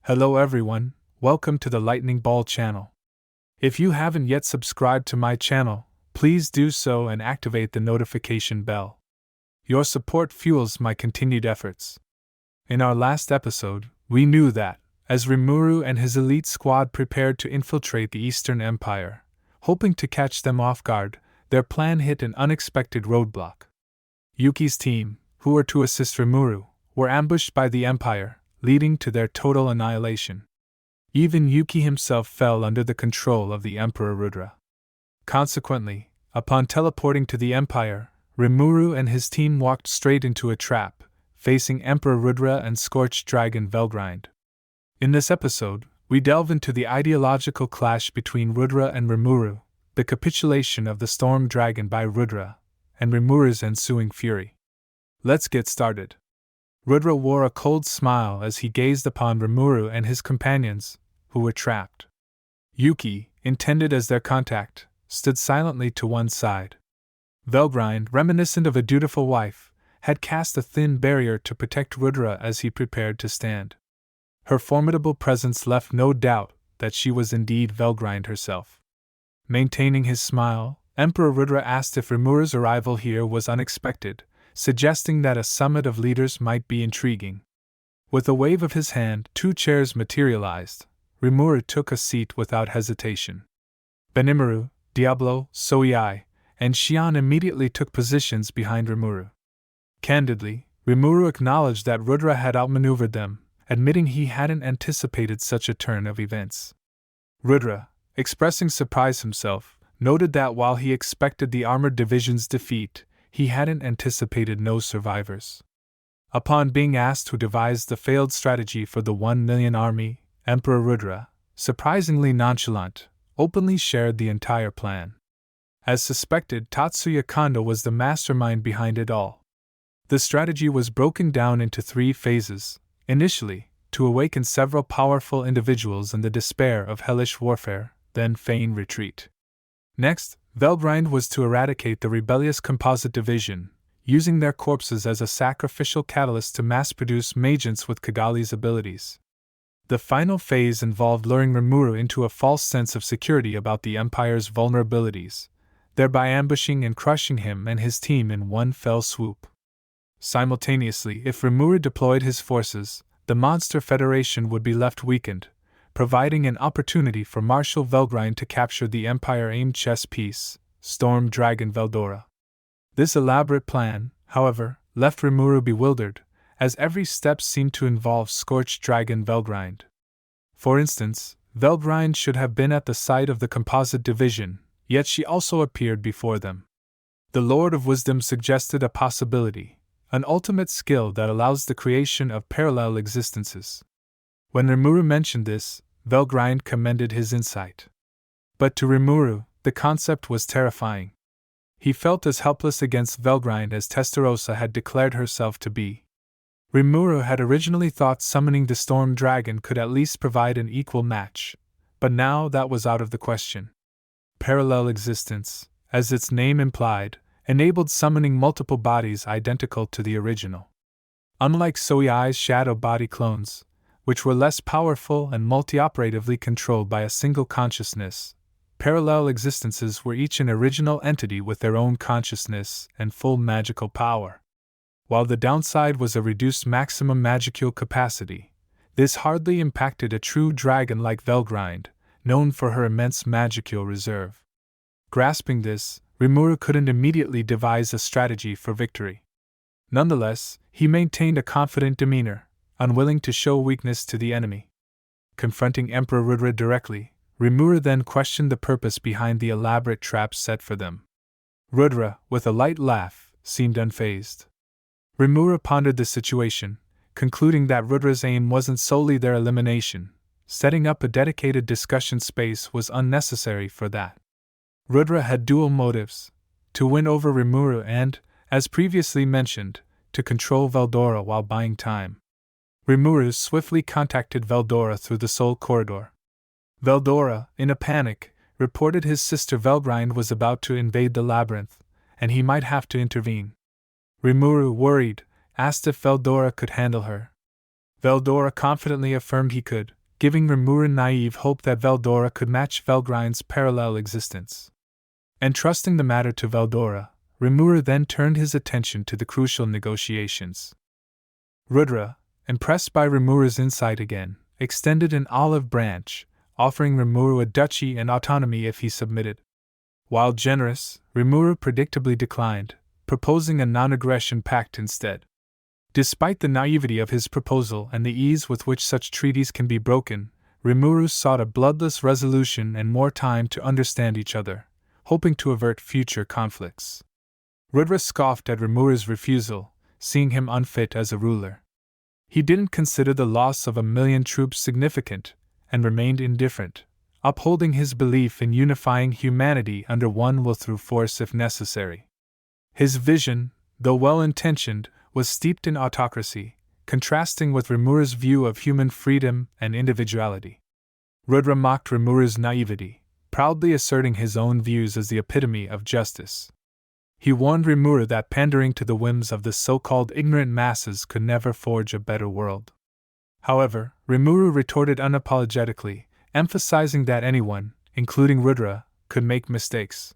Hello everyone, welcome to the Lightning Ball channel. If you haven't yet subscribed to my channel, please do so and activate the notification bell. Your support fuels my continued efforts. In our last episode, we knew that, as Rimuru and his elite squad prepared to infiltrate the Eastern Empire, hoping to catch them off guard, their plan hit an unexpected roadblock. Yuki's team, who were to assist Rimuru, were ambushed by the Empire, leading to their total annihilation. Even Yuki himself fell under the control of the Emperor Rudra. Consequently, upon teleporting to the Empire, Rimuru and his team walked straight into a trap, facing Emperor Rudra and Scorched Dragon Velgrind. In this episode, we delve into the ideological clash between Rudra and Rimuru, the capitulation of the Storm Dragon by Rudra, and Rimuru's ensuing fury. Let's get started. Rudra wore a cold smile as he gazed upon Rimuru and his companions, who were trapped. Yuki, intended as their contact, stood silently to one side. Velgrind, reminiscent of a dutiful wife, had cast a thin barrier to protect Rudra as he prepared to stand. Her formidable presence left no doubt that she was indeed Velgrind herself. Maintaining his smile, Emperor Rudra asked if Rimuru's arrival here was unexpected, suggesting that a summit of leaders might be intriguing. With a wave of his hand, 2 chairs materialized. Rimuru took a seat without hesitation. Benimaru, Diablo, Soei, and Xian immediately took positions behind Rimuru. Candidly, Rimuru acknowledged that Rudra had outmaneuvered them, admitting he hadn't anticipated such a turn of events. Rudra, expressing surprise himself, noted that while he expected the armored division's defeat, he hadn't anticipated no survivors. Upon being asked who devised the failed strategy for the 1 million army, Emperor Rudra, surprisingly nonchalant, openly shared the entire plan. As suspected, Tatsuya Kondo was the mastermind behind it all. The strategy was broken down into 3 phases. Initially, to awaken several powerful individuals in the despair of hellish warfare, then feign retreat. Next, Velgrind was to eradicate the rebellious composite division, using their corpses as a sacrificial catalyst to mass-produce magents with Kigali's abilities. The final phase involved luring Rimuru into a false sense of security about the Empire's vulnerabilities, thereby ambushing and crushing him and his team in one fell swoop. Simultaneously, if Rimuru deployed his forces, the Monster Federation would be left weakened, providing an opportunity for Marshal Velgrind to capture the Empire-aimed chess piece, Storm Dragon Veldora. This elaborate plan, however, left Rimuru bewildered, as every step seemed to involve Scorched Dragon Velgrind. For instance, Velgrind should have been at the site of the composite division, yet she also appeared before them. The Lord of Wisdom suggested a possibility, an ultimate skill that allows the creation of parallel existences. When Rimuru mentioned this, Velgrind commended his insight. But to Rimuru, the concept was terrifying. He felt as helpless against Velgrind as Testarossa had declared herself to be. Rimuru had originally thought summoning the Storm Dragon could at least provide an equal match, but now that was out of the question. Parallel existence, as its name implied, enabled summoning multiple bodies identical to the original. Unlike Soei's shadow body clones, which were less powerful and multi-operatively controlled by a single consciousness, parallel existences were each an original entity with their own consciousness and full magical power. While the downside was a reduced maximum magical capacity, this hardly impacted a true dragon like Velgrind, known for her immense magical reserve. Grasping this, Rimuru couldn't immediately devise a strategy for victory. Nonetheless, he maintained a confident demeanor, unwilling to show weakness to the enemy. Confronting Emperor Rudra directly, Rimuru then questioned the purpose behind the elaborate traps set for them. Rudra, with a light laugh, seemed unfazed. Rimuru pondered the situation, concluding that Rudra's aim wasn't solely their elimination. Setting up a dedicated discussion space was unnecessary for that. Rudra had dual motives: to win over Rimuru and, as previously mentioned, to control Veldora while buying time. Rimuru swiftly contacted Veldora through the Soul Corridor. Veldora, in a panic, reported his sister Velgrind was about to invade the labyrinth, and he might have to intervene. Rimuru, worried, asked if Veldora could handle her. Veldora confidently affirmed he could, giving Rimuru naive hope that Veldora could match Velgrind's parallel existence. Entrusting the matter to Veldora, Rimuru then turned his attention to the crucial negotiations. Rudra, impressed by Rimuru's insight again, extended an olive branch, offering Rimuru a duchy and autonomy if he submitted. While generous, Rimuru predictably declined, proposing a non-aggression pact instead. Despite the naivety of his proposal and the ease with which such treaties can be broken, Rimuru sought a bloodless resolution and more time to understand each other, hoping to avert future conflicts. Rudra scoffed at Rimuru's refusal, seeing him unfit as a ruler. He didn't consider the loss of 1,000,000 troops significant, and remained indifferent, upholding his belief in unifying humanity under one will through force if necessary. His vision, though well-intentioned, was steeped in autocracy, contrasting with Rimuru's view of human freedom and individuality. Rudra mocked Rimuru's naivety, proudly asserting his own views as the epitome of justice. He warned Rimuru that pandering to the whims of the so-called ignorant masses could never forge a better world. However, Rimuru retorted unapologetically, emphasizing that anyone, including Rudra, could make mistakes.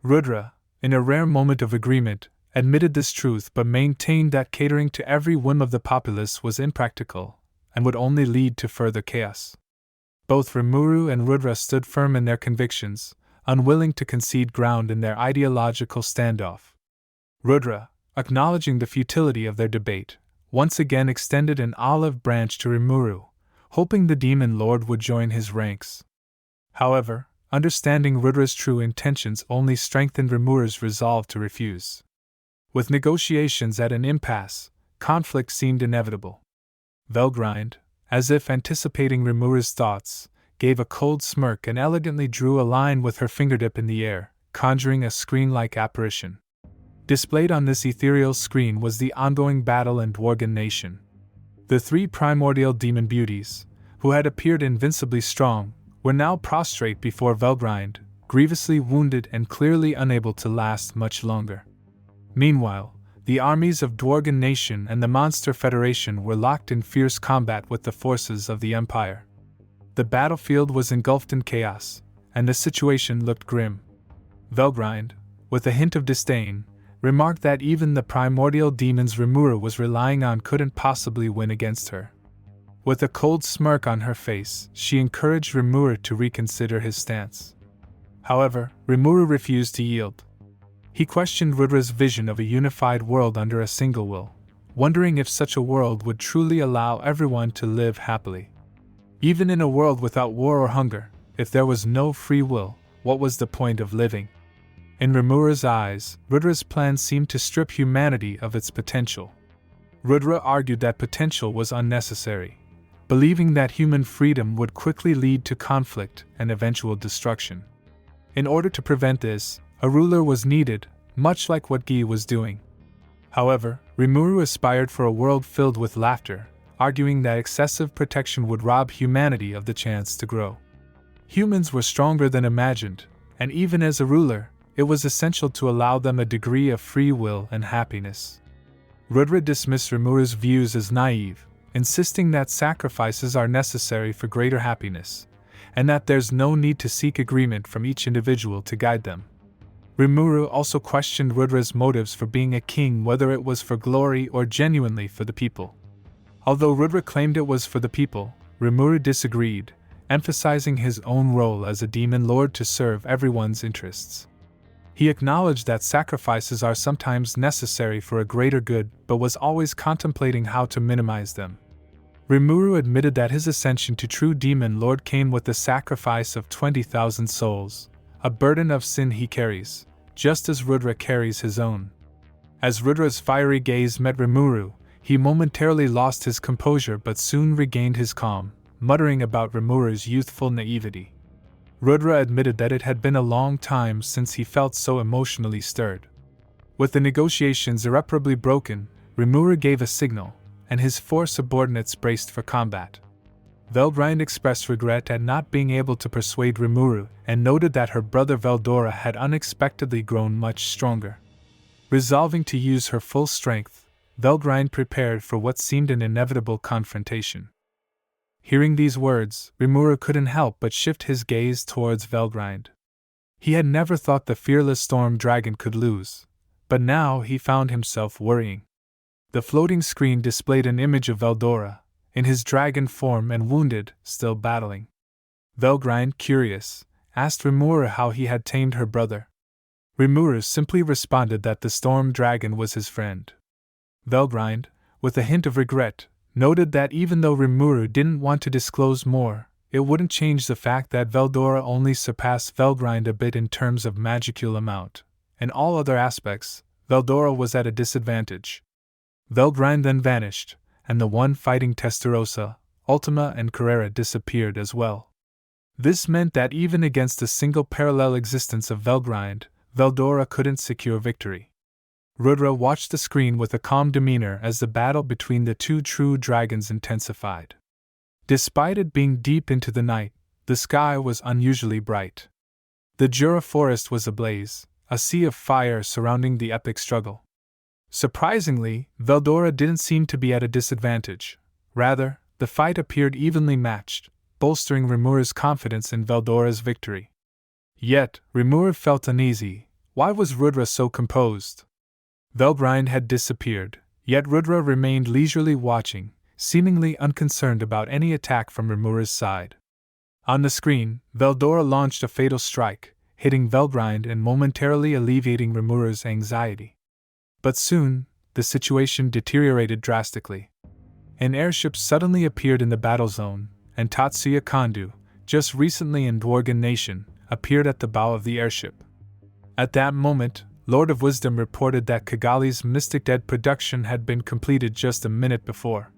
Rudra, in a rare moment of agreement, admitted this truth but maintained that catering to every whim of the populace was impractical, and would only lead to further chaos. Both Rimuru and Rudra stood firm in their convictions, unwilling to concede ground in their ideological standoff. Rudra, acknowledging the futility of their debate, once again extended an olive branch to Rimuru, hoping the demon lord would join his ranks. However, understanding Rudra's true intentions only strengthened Rimuru's resolve to refuse. With negotiations at an impasse, conflict seemed inevitable. Velgrind, as if anticipating Rimuru's thoughts, gave a cold smirk and elegantly drew a line with her fingertip in the air, conjuring a screen-like apparition. Displayed on this ethereal screen was the ongoing battle in Dworgen Nation. The three primordial demon beauties, who had appeared invincibly strong, were now prostrate before Velgrind, grievously wounded and clearly unable to last much longer. Meanwhile, the armies of Dworgen Nation and the Monster Federation were locked in fierce combat with the forces of the Empire. The battlefield was engulfed in chaos, and the situation looked grim. Velgrind, with a hint of disdain, remarked that even the primordial demons Rimuru was relying on couldn't possibly win against her. With a cold smirk on her face, she encouraged Rimuru to reconsider his stance. However, Rimuru refused to yield. He questioned Rudra's vision of a unified world under a single will, wondering if such a world would truly allow everyone to live happily. Even in a world without war or hunger, if there was no free will, what was the point of living? In Rimuru's eyes, Rudra's plan seemed to strip humanity of its potential. Rudra argued that potential was unnecessary, believing that human freedom would quickly lead to conflict and eventual destruction. In order to prevent this, a ruler was needed, much like what Gi was doing. However, Rimuru aspired for a world filled with laughter, arguing that excessive protection would rob humanity of the chance to grow. Humans were stronger than imagined, and even as a ruler, it was essential to allow them a degree of free will and happiness. Rudra dismissed Rimuru's views as naive, insisting that sacrifices are necessary for greater happiness, and that there's no need to seek agreement from each individual to guide them. Rimuru also questioned Rudra's motives for being a king, whether it was for glory or genuinely for the people. Although Rudra claimed it was for the people, Rimuru disagreed, emphasizing his own role as a demon lord to serve everyone's interests. He acknowledged that sacrifices are sometimes necessary for a greater good, but was always contemplating how to minimize them. Rimuru admitted that his ascension to true demon lord came with the sacrifice of 20,000 souls, a burden of sin he carries, just as Rudra carries his own. As Rudra's fiery gaze met Rimuru, he momentarily lost his composure but soon regained his calm, muttering about Rimuru's youthful naivety. Rudra admitted that it had been a long time since he felt so emotionally stirred. With the negotiations irreparably broken, Rimuru gave a signal, and his four subordinates braced for combat. Velgrind expressed regret at not being able to persuade Rimuru and noted that her brother Veldora had unexpectedly grown much stronger. Resolving to use her full strength, Velgrind prepared for what seemed an inevitable confrontation. Hearing these words, Rimuru couldn't help but shift his gaze towards Velgrind. He had never thought the fearless storm dragon could lose, but now he found himself worrying. The floating screen displayed an image of Veldora, in his dragon form and wounded, still battling. Velgrind, curious, asked Rimuru how he had tamed her brother. Rimuru simply responded that the storm dragon was his friend. Velgrind, with a hint of regret, noted that even though Rimuru didn't want to disclose more, it wouldn't change the fact that Veldora only surpassed Velgrind a bit in terms of magical amount. In all other aspects, Veldora was at a disadvantage. Velgrind then vanished, and the one fighting Testarossa, Ultima and Carrera disappeared as well. This meant that even against the single parallel existence of Velgrind, Veldora couldn't secure victory. Rudra watched the screen with a calm demeanor as the battle between the two true dragons intensified. Despite it being deep into the night, the sky was unusually bright. The Jura forest was ablaze, a sea of fire surrounding the epic struggle. Surprisingly, Veldora didn't seem to be at a disadvantage. Rather, the fight appeared evenly matched, bolstering Rimuru's confidence in Veldora's victory. Yet, Rimuru felt uneasy. Why was Rudra so composed? Velgrind had disappeared, yet Rudra remained leisurely watching, seemingly unconcerned about any attack from Rimuru's side. On the screen, Veldora launched a fatal strike, hitting Velgrind and momentarily alleviating Rimuru's anxiety. But soon, the situation deteriorated drastically. An airship suddenly appeared in the battle zone, and Tatsuya Kondo, just recently in Dworgen Nation, appeared at the bow of the airship. At that moment, Lord of Wisdom reported that Kigali's Mystic Dead production had been completed just a minute before.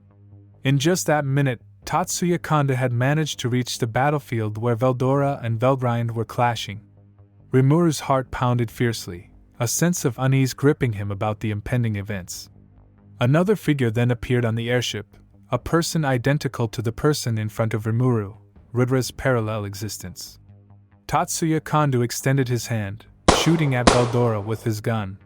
In just that minute, Tatsuya Kondo had managed to reach the battlefield where Veldora and Velgrind were clashing. Rimuru's heart pounded fiercely, a sense of unease gripping him about the impending events. Another figure then appeared on the airship, a person identical to the person in front of Rimuru, Rudra's parallel existence. Tatsuya Kondo extended his hand, shooting at Veldora with his gun.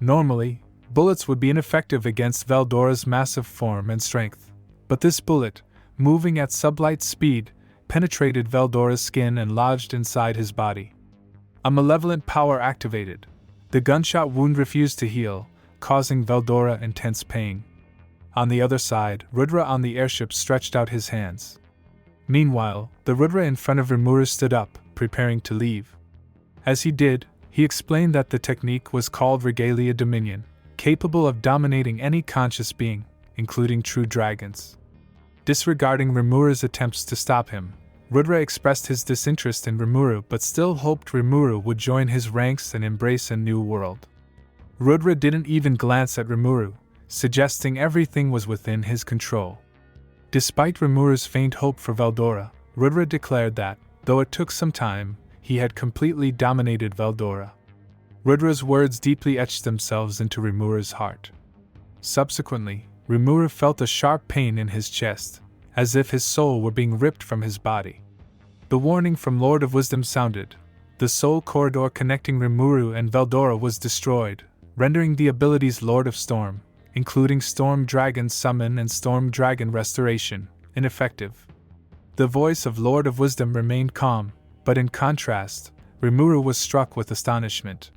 Normally, bullets would be ineffective against Veldora's massive form and strength, but this bullet, moving at sublight speed, penetrated Veldora's skin and lodged inside his body. A malevolent power activated. The gunshot wound refused to heal, causing Veldora intense pain. On the other side, Rudra on the airship stretched out his hands. Meanwhile, the Rudra in front of Rimuru stood up, preparing to leave. As he did, he explained that the technique was called Regalia Dominion, capable of dominating any conscious being, including true dragons. Disregarding Rimuru's attempts to stop him, Rudra expressed his disinterest in Rimuru but still hoped Rimuru would join his ranks and embrace a new world. Rudra didn't even glance at Rimuru, suggesting everything was within his control. Despite Rimuru's faint hope for Veldora, Rudra declared that, though it took some time, he had completely dominated Veldora. Rudra's words deeply etched themselves into Rimuru's heart. Subsequently, Rimuru felt a sharp pain in his chest, as if his soul were being ripped from his body. The warning from Lord of Wisdom sounded. The soul corridor connecting Rimuru and Veldora was destroyed, rendering the abilities Lord of Storm, including Storm Dragon Summon and Storm Dragon Restoration, ineffective. The voice of Lord of Wisdom remained calm, but in contrast, Rimuru was struck with astonishment.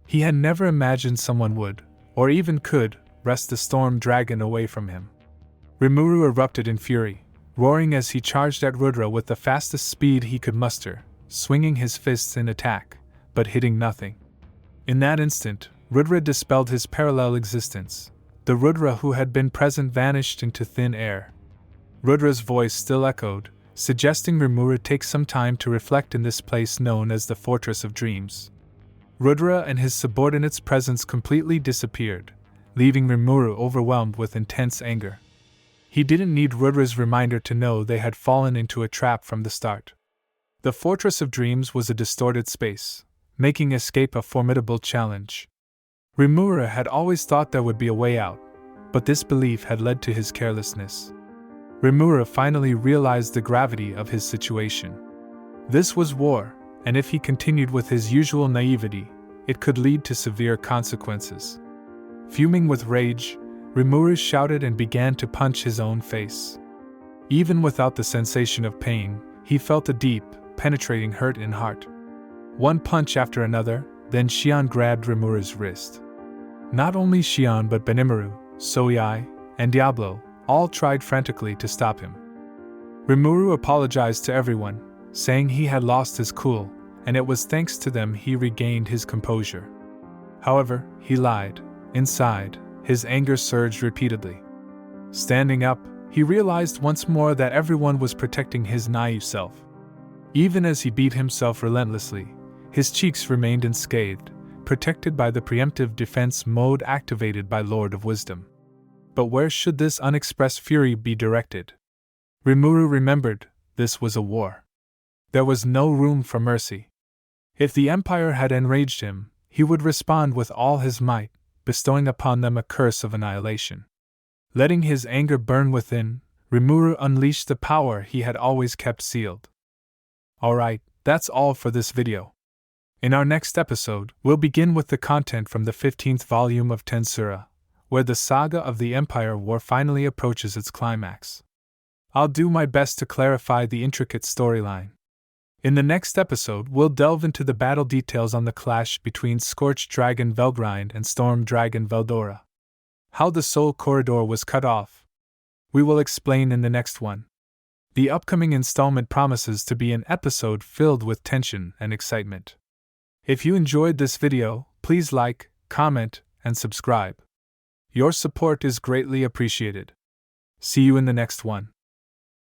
He had never imagined someone would, or even could, wrest the Storm Dragon away from him. Rimuru erupted in fury, roaring as he charged at Rudra with the fastest speed he could muster, swinging his fists in attack, but hitting nothing. In that instant, Rudra dispelled his parallel existence. The Rudra who had been present vanished into thin air. Rudra's voice still echoed, suggesting Rimuru take some time to reflect in this place known as the Fortress of Dreams. Rudra and his subordinate's presence completely disappeared, leaving Rimuru overwhelmed with intense anger. He didn't need Rudra's reminder to know they had fallen into a trap from the start. The Fortress of Dreams was a distorted space, making escape a formidable challenge. Rimuru had always thought there would be a way out, but this belief had led to his carelessness. Rimuru finally realized the gravity of his situation. This was war, and if he continued with his usual naivety, it could lead to severe consequences. Fuming with rage, Rimuru shouted and began to punch his own face. Even without the sensation of pain, he felt a deep, penetrating hurt in heart. One punch after another, then Xian grabbed Rimuru's wrist. Not only Xian but Benimaru, Soei, and Diablo all tried frantically to stop him. Rimuru apologized to everyone, saying he had lost his cool, and it was thanks to them he regained his composure. However, he lied. Inside, his anger surged repeatedly. Standing up, he realized once more that everyone was protecting his naive self. Even as he beat himself relentlessly, his cheeks remained unscathed, protected by the preemptive defense mode activated by Lord of Wisdom. But where should this unexpressed fury be directed? Rimuru remembered, this was a war. There was no room for mercy. If the Empire had enraged him, he would respond with all his might, bestowing upon them a curse of annihilation. Letting his anger burn within, Rimuru unleashed the power he had always kept sealed. Alright, that's all for this video. In our next episode, we'll begin with the content from the 15th volume of TenSura, where the saga of the Empire War finally approaches its climax. I'll do my best to clarify the intricate storyline. In the next episode, we'll delve into the battle details on the clash between Scorched Dragon Velgrind and Storm Dragon Veldora. How the Soul Corridor was cut off. We will explain in the next one. The upcoming installment promises to be an episode filled with tension and excitement. If you enjoyed this video, please like, comment, and subscribe. Your support is greatly appreciated. See you in the next one.